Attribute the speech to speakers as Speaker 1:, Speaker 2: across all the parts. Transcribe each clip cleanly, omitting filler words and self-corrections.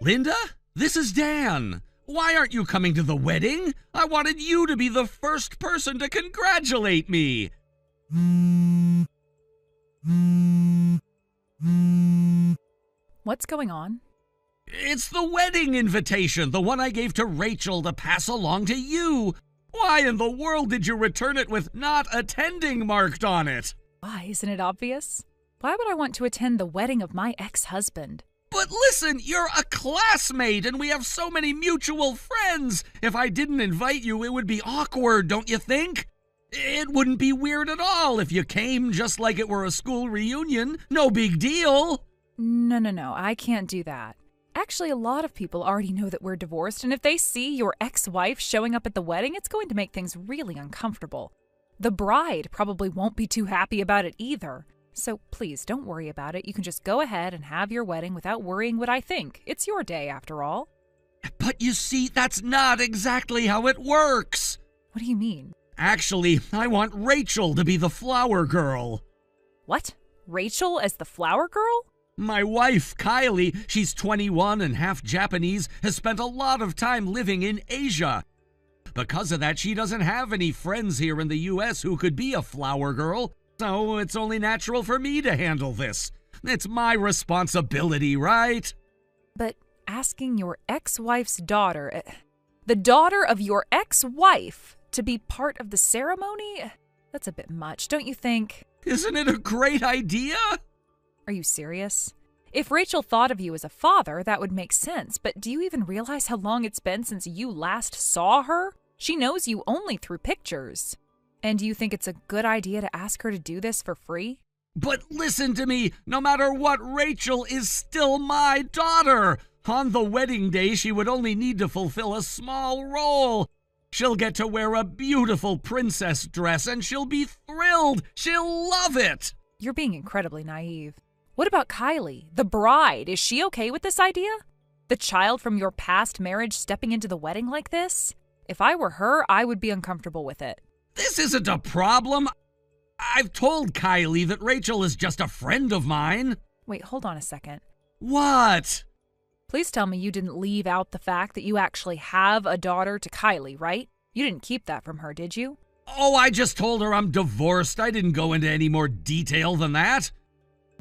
Speaker 1: Linda, this is Dan. Why aren't you coming to the wedding? I wanted you to be the first person to congratulate me.
Speaker 2: What's going on?
Speaker 1: It's the wedding invitation, the one I gave to Rachel to pass along to you. Why in the world did you return it with not attending marked on it?
Speaker 2: Why, isn't it obvious? Why would I want to attend the wedding of my ex-husband?
Speaker 1: But listen, you're a classmate and we have so many mutual friends. If I didn't invite you, it would be awkward, don't you think? It wouldn't be weird at all if you came just like it were a school reunion. No big deal.
Speaker 2: No, I can't do that. Actually, a lot of people already know that we're divorced, and if they see your ex-wife showing up at the wedding, it's going to make things really uncomfortable. The bride probably won't be too happy about it either. So please, don't worry about it. You can just go ahead and have your wedding without worrying what I think. It's your day, after all.
Speaker 1: But you see, that's not exactly how it works.
Speaker 2: What do you mean?
Speaker 1: Actually, I want Rachel to be the flower girl.
Speaker 2: What? Rachel as the flower girl?
Speaker 1: My wife, Kylie, she's 21 and half Japanese, has spent a lot of time living in Asia. Because of that, she doesn't have any friends here in the U.S. who could be a flower girl, so it's only natural for me to handle this. It's my responsibility, right?
Speaker 2: But asking your ex-wife's daughter, the daughter of your ex-wife, to be part of the ceremony? That's a bit much, don't you think?
Speaker 1: Isn't it a great idea?
Speaker 2: Are you serious? If Rachel thought of you as a father, that would make sense, but do you even realize how long it's been since you last saw her? She knows you only through pictures. And do you think it's a good idea to ask her to do this for free?
Speaker 1: But listen to me, no matter what, Rachel is still my daughter. On the wedding day, she would only need to fulfill a small role. She'll get to wear a beautiful princess dress and she'll be thrilled. She'll love it.
Speaker 2: You're being incredibly naive. What about Kylie, the bride? Is she okay with this idea? The child from your past marriage stepping into the wedding like this? If I were her, I would be uncomfortable with it.
Speaker 1: This isn't a problem. I've told Kylie that Rachel is just a friend of mine.
Speaker 2: Wait, hold on a second.
Speaker 1: What?
Speaker 2: Please tell me you didn't leave out the fact that you actually have a daughter to Kylie, right? You didn't keep that from her, did you?
Speaker 1: Oh, I just told her I'm divorced. I didn't go into any more detail than that.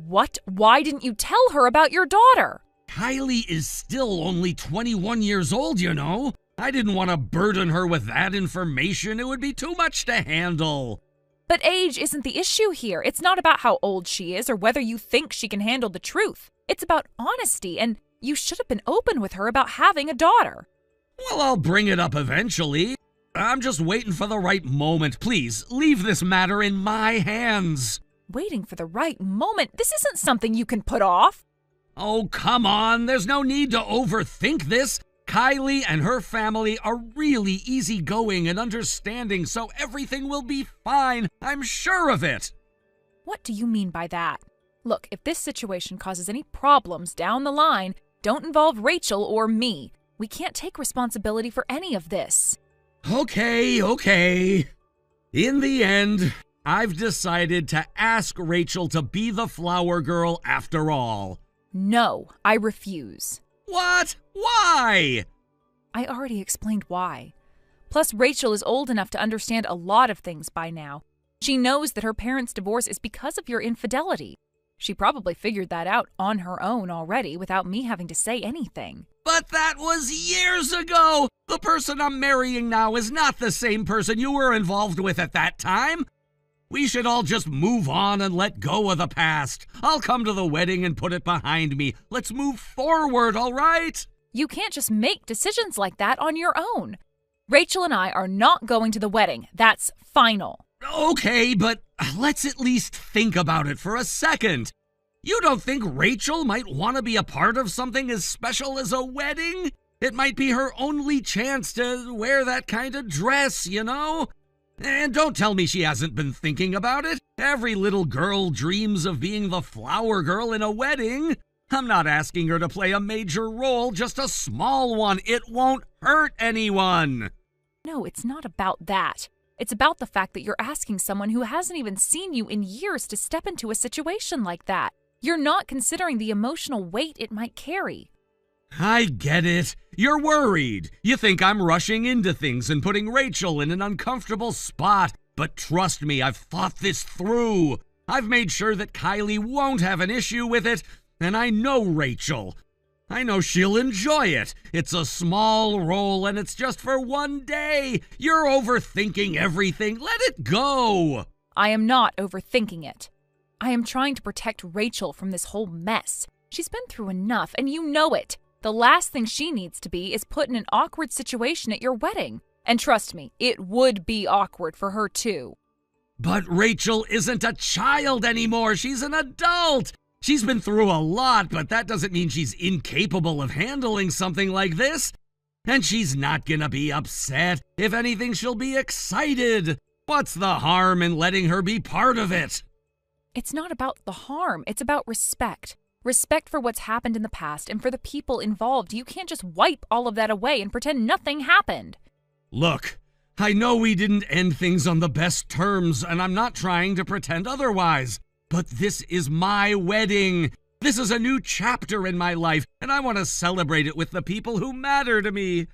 Speaker 2: What? Why didn't you tell her about your daughter?
Speaker 1: Kylie is still only 21 years old, you know. I didn't want to burden her with that information. It would be too much to handle.
Speaker 2: But age isn't the issue here. It's not about how old she is or whether you think she can handle the truth. It's about honesty, and you should have been open with her about having a daughter.
Speaker 1: Well, I'll bring it up eventually. I'm just waiting for the right moment. Please, leave this matter in my hands.
Speaker 2: Waiting for the right moment? This isn't something you can put off.
Speaker 1: Oh, come on. There's no need to overthink this. Kylie and her family are really easygoing and understanding, so everything will be fine. I'm sure of it.
Speaker 2: What do you mean by that? Look, if this situation causes any problems down the line, don't involve Rachel or me. We can't take responsibility for any of this.
Speaker 1: Okay. In the end, I've decided to ask Rachel to be the flower girl after all.
Speaker 2: No, I refuse.
Speaker 1: What? Why?
Speaker 2: I already explained why. Plus, Rachel is old enough to understand a lot of things by now. She knows that her parents' divorce is because of your infidelity. She probably figured that out on her own already without me having to say anything.
Speaker 1: But that was years ago! The person I'm marrying now is not the same person you were involved with at that time. We should all just move on and let go of the past. I'll come to the wedding and put it behind me. Let's move forward, all right?
Speaker 2: You can't just make decisions like that on your own. Rachel and I are not going to the wedding. That's final.
Speaker 1: Okay, but let's at least think about it for a second. You don't think Rachel might want to be a part of something as special as a wedding? It might be her only chance to wear that kind of dress, you know? And don't tell me she hasn't been thinking about it. Every little girl dreams of being the flower girl in a wedding. I'm not asking her to play a major role, just a small one. It won't hurt anyone.
Speaker 2: No, it's not about that. It's about the fact that you're asking someone who hasn't even seen you in years to step into a situation like that. You're not considering the emotional weight it might carry.
Speaker 1: I get it. You're worried. You think I'm rushing into things and putting Rachel in an uncomfortable spot. But trust me, I've thought this through. I've made sure that Kylie won't have an issue with it, and I know Rachel. I know she'll enjoy it. It's a small role and it's just for one day. You're overthinking everything. Let it go.
Speaker 2: I am not overthinking it. I am trying to protect Rachel from this whole mess. She's been through enough, and you know it. The last thing she needs to be is put in an awkward situation at your wedding. And trust me, it would be awkward for her too.
Speaker 1: But Rachel isn't a child anymore. She's an adult. She's been through a lot, but that doesn't mean she's incapable of handling something like this. And she's not gonna be upset. If anything, she'll be excited. What's the harm in letting her be part of it?
Speaker 2: It's not about the harm. It's about respect. Respect for what's happened in the past and for the people involved. You can't just wipe all of that away and pretend nothing happened.
Speaker 1: Look, I know we didn't end things on the best terms, and I'm not trying to pretend otherwise. But this is my wedding. This is a new chapter in my life, and I want to celebrate it with the people who matter to me.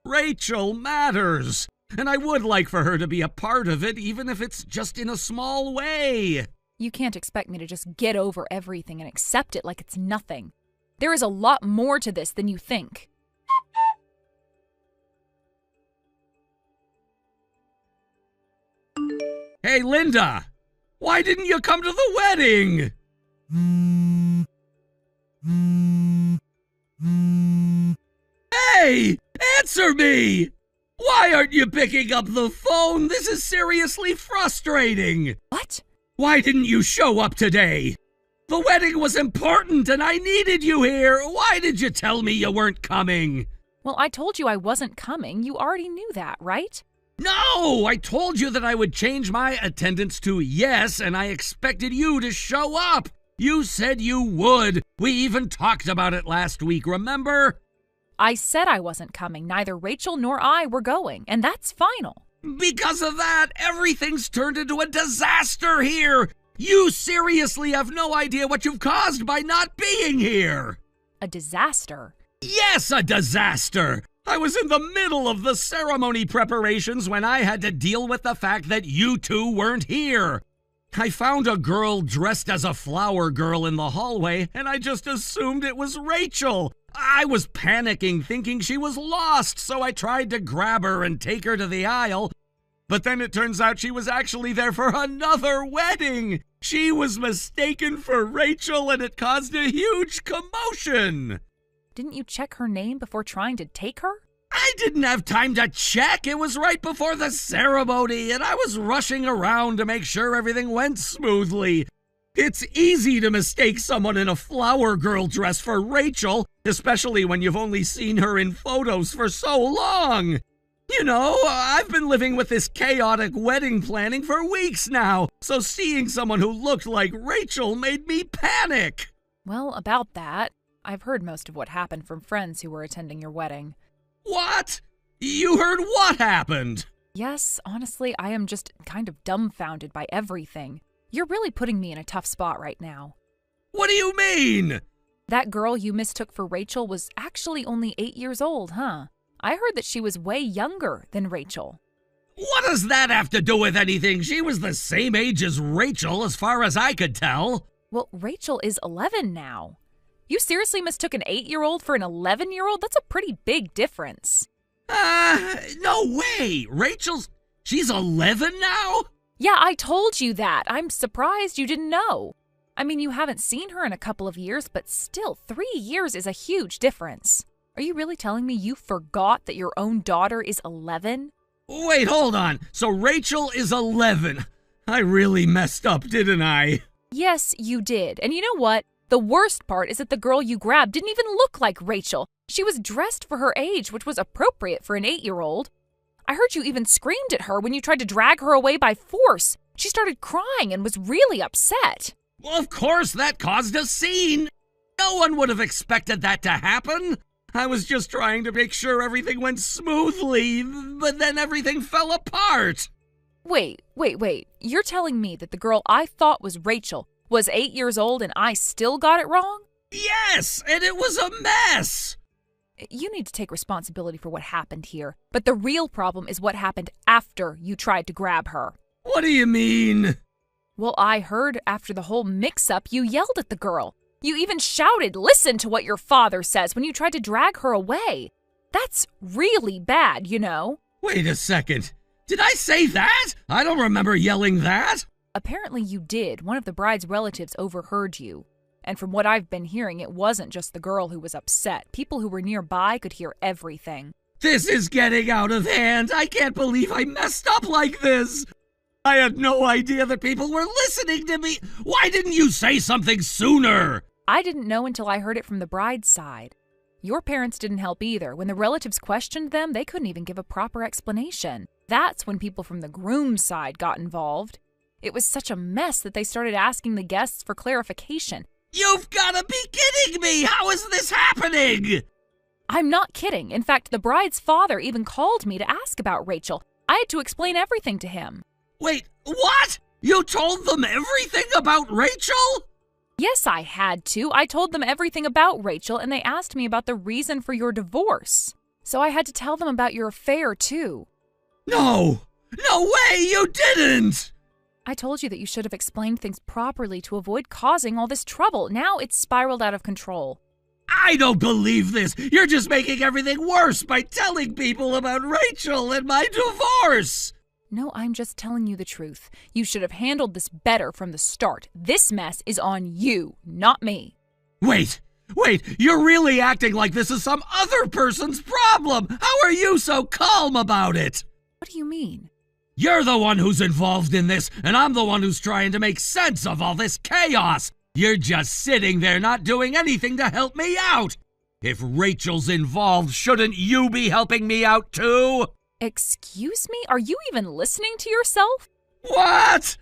Speaker 1: Rachel matters, and I would like for her to be a part of it, even if it's just in a small way.
Speaker 2: You can't expect me to just get over everything and accept it like it's nothing. There is a lot more to this than you think.
Speaker 1: Hey, Linda! Why didn't you come to the wedding? Hey! Answer me! Why aren't you picking up the phone? This is seriously frustrating!
Speaker 2: What?
Speaker 1: Why didn't you show up today? The wedding was important and I needed you here. Why did you tell me you weren't coming?
Speaker 2: Well, I told you I wasn't coming. You already knew that, right?
Speaker 1: No! I told you that I would change my attendance to yes, and I expected you to show up. You said you would. We even talked about it last week, remember?
Speaker 2: I said I wasn't coming. Neither Rachel nor I were going, and that's final.
Speaker 1: Because of that, everything's turned into a disaster here. You seriously have no idea what you've caused by not being here.
Speaker 2: A disaster?
Speaker 1: Yes, a disaster. I was in the middle of the ceremony preparations when I had to deal with the fact that you two weren't here. I found a girl dressed as a flower girl in the hallway, and I just assumed it was Rachel. I was panicking, thinking she was lost, so I tried to grab her and take her to the aisle. But then it turns out she was actually there for another wedding. She was mistaken for Rachel, and it caused a huge commotion.
Speaker 2: Didn't you check her name before trying to take her?
Speaker 1: I didn't have time to check. It was right before the ceremony, and I was rushing around to make sure everything went smoothly. It's easy to mistake someone in a flower girl dress for Rachel, especially when you've only seen her in photos for so long. You know, I've been living with this chaotic wedding planning for weeks now, so seeing someone who looked like Rachel made me panic.
Speaker 2: Well, about that, I've heard most of what happened from friends who were attending your wedding.
Speaker 1: What? You heard what happened?
Speaker 2: Yes, honestly, I am just kind of dumbfounded by everything. You're really putting me in a tough spot right now.
Speaker 1: What do you mean?
Speaker 2: That girl you mistook for Rachel was actually only 8 years old, huh? I heard that she was way younger than Rachel.
Speaker 1: What does that have to do with anything? She was the same age as Rachel, as far as I could tell.
Speaker 2: Well, Rachel is 11 now. You seriously mistook an 8-year-old for an 11-year-old? That's a pretty big difference.
Speaker 1: No way. She's 11 now?
Speaker 2: Yeah, I told you that. I'm surprised you didn't know. I mean, you haven't seen her in a couple of years, but still, 3 years is a huge difference. Are you really telling me you forgot that your own daughter is 11?
Speaker 1: Wait, hold on. So Rachel is 11. I really messed up, didn't I?
Speaker 2: Yes, you did. And you know what? The worst part is that the girl you grabbed didn't even look like Rachel. She was dressed for her age, which was appropriate for an 8-year-old. I heard you even screamed at her when you tried to drag her away by force. She started crying and was really upset.
Speaker 1: Well, of course, that caused a scene. No one would have expected that to happen. I was just trying to make sure everything went smoothly, but then everything fell apart.
Speaker 2: Wait. You're telling me that the girl I thought was Rachel was 8 years old and I still got it wrong?
Speaker 1: Yes, and it was a mess.
Speaker 2: You need to take responsibility for what happened here, but the real problem is what happened after you tried to grab her.
Speaker 1: What do you mean?
Speaker 2: Well, I heard after the whole mix-up you yelled at the girl. You even shouted, "Listen to what your father says," when you tried to drag her away. That's really bad, you know.
Speaker 1: Wait a second. Did I say that? I don't remember yelling that.
Speaker 2: Apparently you did. One of the bride's relatives overheard you. And from what I've been hearing, it wasn't just the girl who was upset. People who were nearby could hear everything.
Speaker 1: This is getting out of hand. I can't believe I messed up like this. I had no idea that people were listening to me. Why didn't you say something sooner?
Speaker 2: I didn't know until I heard it from the bride's side. Your parents didn't help either. When the relatives questioned them, they couldn't even give a proper explanation. That's when people from the groom's side got involved. It was such a mess that they started asking the guests for clarification.
Speaker 1: You've got to be kidding me! How is this happening?
Speaker 2: I'm not kidding. In fact, the bride's father even called me to ask about Rachel. I had to explain everything to him.
Speaker 1: Wait, what? You told them everything about Rachel?
Speaker 2: Yes, I had to. I told them everything about Rachel, and they asked me about the reason for your divorce. So I had to tell them about your affair, too.
Speaker 1: No way, you didn't!
Speaker 2: I told you that you should have explained things properly to avoid causing all this trouble. Now it's spiraled out of control.
Speaker 1: I don't believe this. You're just making everything worse by telling people about Rachel and my divorce.
Speaker 2: No, I'm just telling you the truth. You should have handled this better from the start. This mess is on you, not me.
Speaker 1: Wait, you're really acting like this is some other person's problem. How are you so calm about it?
Speaker 2: What do you mean?
Speaker 1: You're the one who's involved in this, and I'm the one who's trying to make sense of all this chaos. You're just sitting there not doing anything to help me out. If Rachel's involved, shouldn't you be helping me out too?
Speaker 2: Excuse me? Are you even listening to yourself?
Speaker 1: What?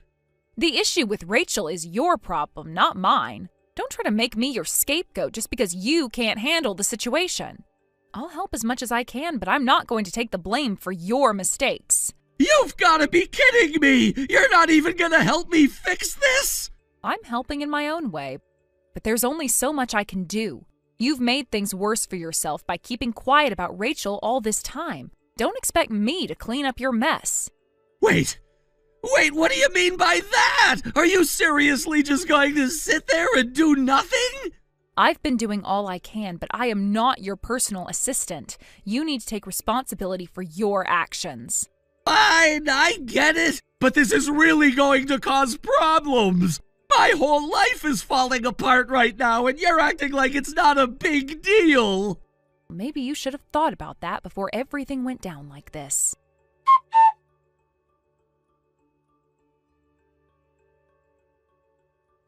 Speaker 2: The issue with Rachel is your problem, not mine. Don't try to make me your scapegoat just because you can't handle the situation. I'll help as much as I can, but I'm not going to take the blame for your mistakes.
Speaker 1: You've got to be kidding me! You're not even going to help me fix this?
Speaker 2: I'm helping in my own way, but there's only so much I can do. You've made things worse for yourself by keeping quiet about Rachel all this time. Don't expect me to clean up your mess.
Speaker 1: Wait, what do you mean by that? Are you seriously just going to sit there and do nothing?
Speaker 2: I've been doing all I can, but I am not your personal assistant. You need to take responsibility for your actions.
Speaker 1: Fine, I get it, but this is really going to cause problems. My whole life is falling apart right now, and you're acting like it's not a big deal.
Speaker 2: Maybe you should have thought about that before everything went down like this.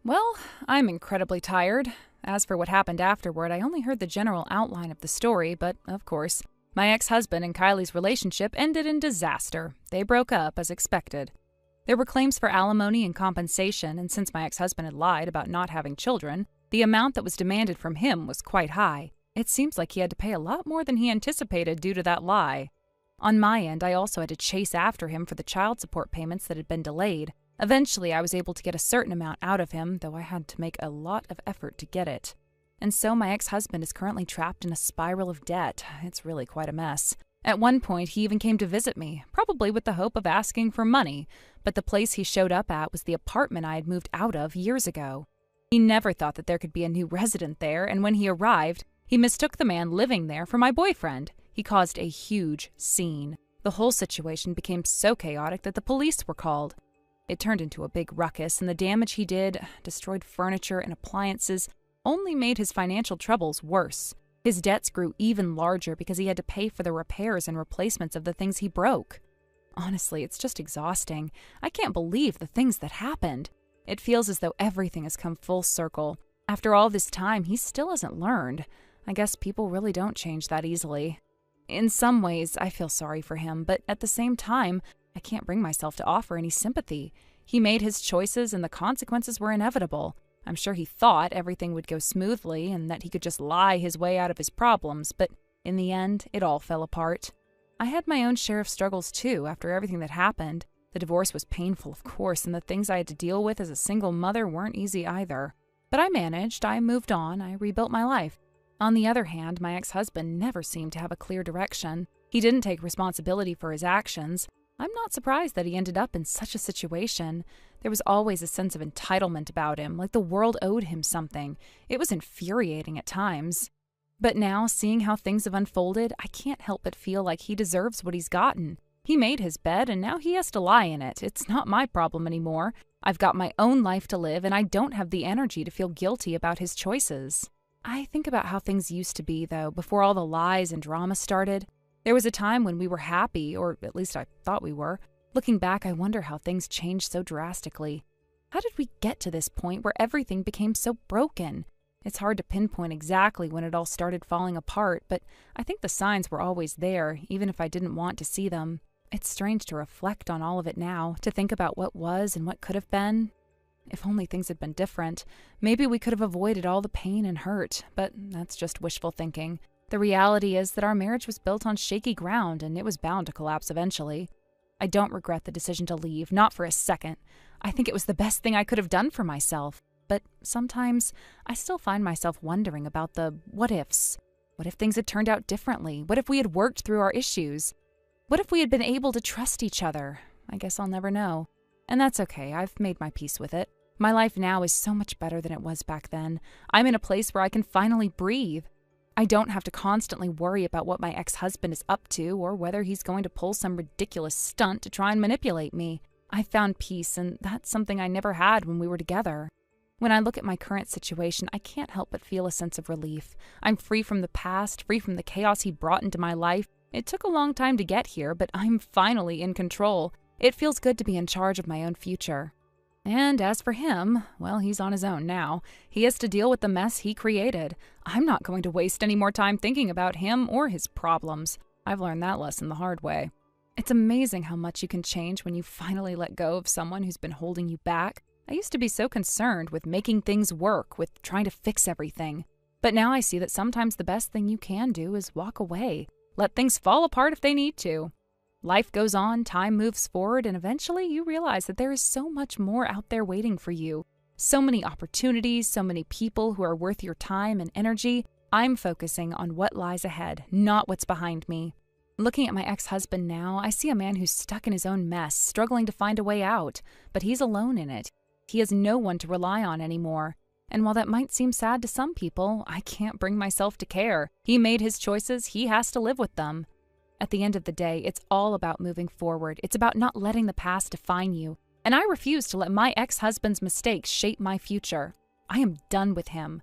Speaker 2: Well, I'm incredibly tired. As for what happened afterward, I only heard the general outline of the story, but, of course, my ex-husband and Kylie's relationship ended in disaster. They broke up as expected. There were claims for alimony and compensation, and since my ex-husband had lied about not having children, the amount that was demanded from him was quite high. It seems like he had to pay a lot more than he anticipated due to that lie. On my end, I also had to chase after him for the child support payments that had been delayed. Eventually, I was able to get a certain amount out of him, though I had to make a lot of effort to get it. And so my ex-husband is currently trapped in a spiral of debt. It's really quite a mess. At one point, he even came to visit me, probably with the hope of asking for money, but the place he showed up at was the apartment I had moved out of years ago. He never thought that there could be a new resident there, and when he arrived, he mistook the man living there for my boyfriend. He caused a huge scene. The whole situation became so chaotic that the police were called. It turned into a big ruckus, and the damage he did, destroyed furniture and appliances, only made his financial troubles worse. His debts grew even larger because he had to pay for the repairs and replacements of the things he broke. Honestly, it's just exhausting. I can't believe the things that happened. It feels as though everything has come full circle. After all this time, he still hasn't learned. I guess people really don't change that easily. In some ways, I feel sorry for him, but at the same time, I can't bring myself to offer any sympathy. He made his choices and the consequences were inevitable. I'm sure he thought everything would go smoothly and that he could just lie his way out of his problems, but in the end, it all fell apart. I had my own share of struggles too after everything that happened. The divorce was painful, of course, and the things I had to deal with as a single mother weren't easy either. But I managed, I moved on, I rebuilt my life. On the other hand, my ex-husband never seemed to have a clear direction. He didn't take responsibility for his actions. I'm not surprised that he ended up in such a situation. There was always a sense of entitlement about him, like the world owed him something. It was infuriating at times. But now, seeing how things have unfolded, I can't help but feel like he deserves what he's gotten. He made his bed, and now he has to lie in it. It's not my problem anymore. I've got my own life to live, and I don't have the energy to feel guilty about his choices. I think about how things used to be, though, before all the lies and drama started. There was a time when we were happy, or at least I thought we were. Looking back, I wonder how things changed so drastically. How did we get to this point where everything became so broken? It's hard to pinpoint exactly when it all started falling apart, but I think the signs were always there, even if I didn't want to see them. It's strange to reflect on all of it now, to think about what was and what could have been. If only things had been different, maybe we could have avoided all the pain and hurt, but that's just wishful thinking. The reality is that our marriage was built on shaky ground, and it was bound to collapse eventually. I don't regret the decision to leave, not for a second. I think it was the best thing I could have done for myself. But sometimes I still find myself wondering about the what-ifs. What if things had turned out differently? What if we had worked through our issues? What if we had been able to trust each other? I guess I'll never know. And that's okay, I've made my peace with it. My life now is so much better than it was back then. I'm in a place where I can finally breathe. I don't have to constantly worry about what my ex-husband is up to or whether he's going to pull some ridiculous stunt to try and manipulate me. I've found peace, and that's something I never had when we were together. When I look at my current situation, I can't help but feel a sense of relief. I'm free from the past, free from the chaos he brought into my life. It took a long time to get here, but I'm finally in control. It feels good to be in charge of my own future. And as for him, well, he's on his own now. He has to deal with the mess he created. I'm not going to waste any more time thinking about him or his problems. I've learned that lesson the hard way. It's amazing how much you can change when you finally let go of someone who's been holding you back. I used to be so concerned with making things work, with trying to fix everything. But now I see that sometimes the best thing you can do is walk away. Let things fall apart if they need to. Life goes on, time moves forward, and eventually you realize that there is so much more out there waiting for you. So many opportunities, so many people who are worth your time and energy. I'm focusing on what lies ahead, not what's behind me. Looking at my ex-husband now, I see a man who's stuck in his own mess, struggling to find a way out, but he's alone in it. He has no one to rely on anymore. And while that might seem sad to some people, I can't bring myself to care. He made his choices, he has to live with them. At the end of the day, it's all about moving forward. It's about not letting the past define you. And I refuse to let my ex-husband's mistakes shape my future. I am done with him.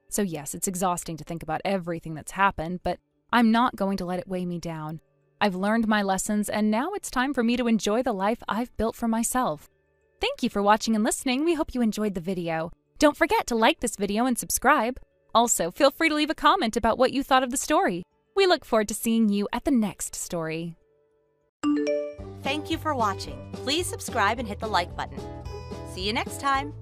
Speaker 2: So yes, it's exhausting to think about everything that's happened, but I'm not going to let it weigh me down. I've learned my lessons, and now it's time for me to enjoy the life I've built for myself. Thank you for watching and listening. We hope you enjoyed the video. Don't forget to like this video and subscribe. Also, feel free to leave a comment about what you thought of the story. We look forward to seeing you at the next story.
Speaker 3: Thank you for watching. Please subscribe and hit the like button. See you next time.